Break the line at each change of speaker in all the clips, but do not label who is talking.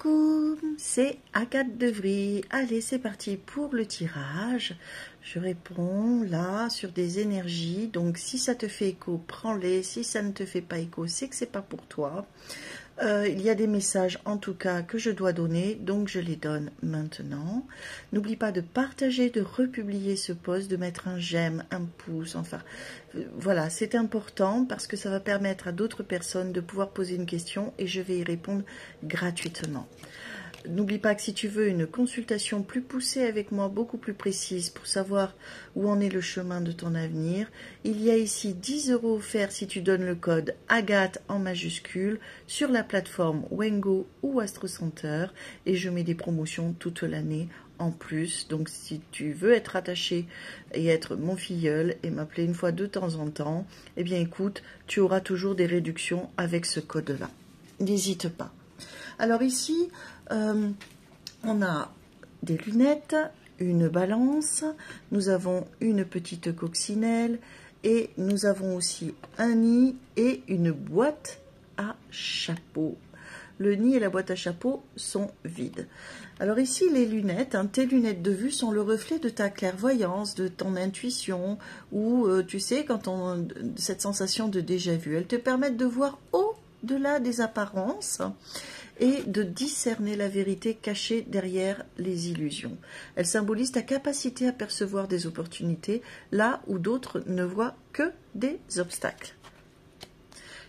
Coucou, c'est Agathe Devry. Allez, c'est parti pour le tirage. Je réponds là sur des énergies. Donc, si ça te fait écho, prends-les. Si ça ne te fait pas écho, c'est que c'est pas pour toi. Il y a des messages en tout cas que je dois donner, donc je les donne maintenant. N'oublie pas de partager, de republier ce post, de mettre un j'aime, un pouce, enfin voilà, c'est important parce que ça va permettre à d'autres personnes de pouvoir poser une question et je vais y répondre gratuitement. N'oublie pas que si tu veux une consultation plus poussée avec moi, beaucoup plus précise pour savoir où en est le chemin de ton avenir, il y a ici 10 € offerts si tu donnes le code Agathe en majuscule sur la plateforme Wengo ou Astro Center et je mets des promotions toute l'année en plus. Donc si tu veux être attaché et être mon filleul et m'appeler une fois de temps en temps, eh bien écoute, tu auras toujours des réductions avec ce code-là. N'hésite pas. Alors ici, on a des lunettes, une balance, nous avons une petite coccinelle et nous avons aussi un nid et une boîte à chapeau. Le nid et la boîte à chapeau sont vides. Alors ici, les lunettes, tes lunettes de vue sont le reflet de ta clairvoyance, de ton intuition, ou tu sais, cette sensation de déjà-vu. Elles te permettent de voir au-delà des apparences et de discerner la vérité cachée derrière les illusions. Elle symbolise ta capacité à percevoir des opportunités là où d'autres ne voient que des obstacles.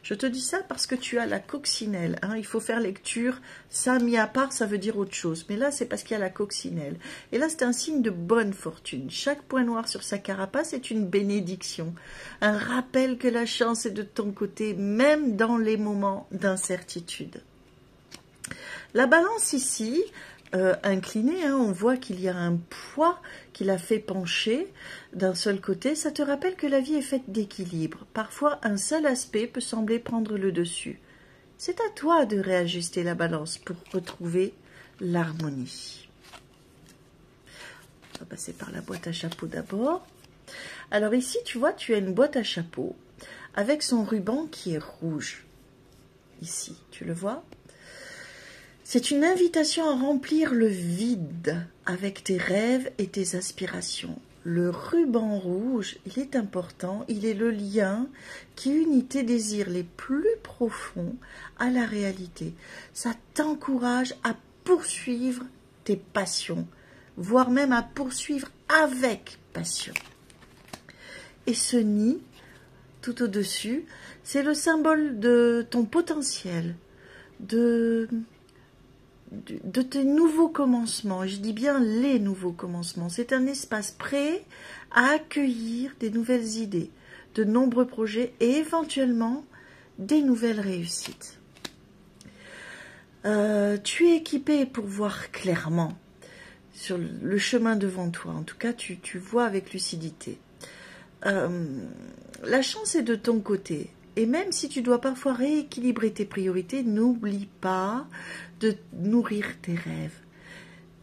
Je te dis ça parce que tu as la coccinelle. Il faut faire lecture. Ça, mis à part, ça veut dire autre chose. Mais là, c'est parce qu'il y a la coccinelle. Et là, c'est un signe de bonne fortune. Chaque point noir sur sa carapace est une bénédiction. Un rappel que la chance est de ton côté, même dans les moments d'incertitude. La balance ici, inclinée, on voit qu'il y a un poids qui la fait pencher d'un seul côté. Ça te rappelle que la vie est faite d'équilibre. Parfois, un seul aspect peut sembler prendre le dessus. C'est à toi de réajuster la balance pour retrouver l'harmonie. On va passer par la boîte à chapeau d'abord. Alors ici, tu vois, tu as une boîte à chapeau avec son ruban qui est rouge. Ici, tu le vois ? C'est une invitation à remplir le vide avec tes rêves et tes aspirations. Le ruban rouge, il est important, il est le lien qui unit tes désirs les plus profonds à la réalité. Ça t'encourage à poursuivre tes passions, voire même à poursuivre avec passion. Et ce nid, tout au-dessus, c'est le symbole de ton potentiel, de tes nouveaux commencements. Je dis bien les nouveaux commencements. C'est un espace prêt à accueillir des nouvelles idées, de nombreux projets et éventuellement des nouvelles réussites. Tu es équipé pour voir clairement sur le chemin devant toi. En tout cas, tu vois avec lucidité. La chance est de ton côté. Et même si tu dois parfois rééquilibrer tes priorités, n'oublie pas de nourrir tes rêves,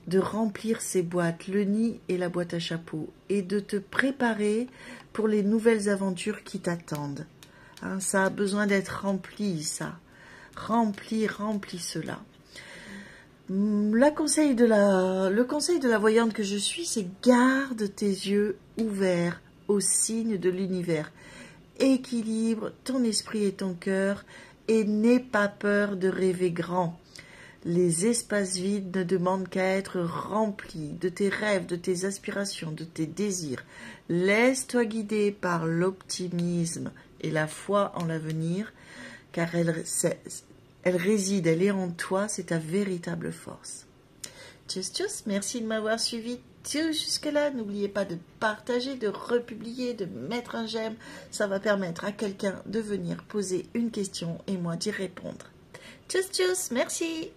de remplir ces boîtes, le nid et la boîte à chapeau, et de te préparer pour les nouvelles aventures qui t'attendent. Ça a besoin d'être rempli, ça. Remplis cela. Le conseil de la voyante que je suis, c'est garde tes yeux ouverts aux signes de l'univers. Équilibre ton esprit et ton cœur et n'aie pas peur de rêver grand. Les espaces vides ne demandent qu'à être remplis de tes rêves, de tes aspirations, de tes désirs. Laisse-toi guider par l'optimisme et la foi en l'avenir, car elle réside, elle est en toi, c'est ta véritable force. Tchuss, merci de m'avoir suivi jusque-là. N'oubliez pas de partager, de republier, de mettre un j'aime. Ça va permettre à quelqu'un de venir poser une question et moi d'y répondre. Tchuss, merci.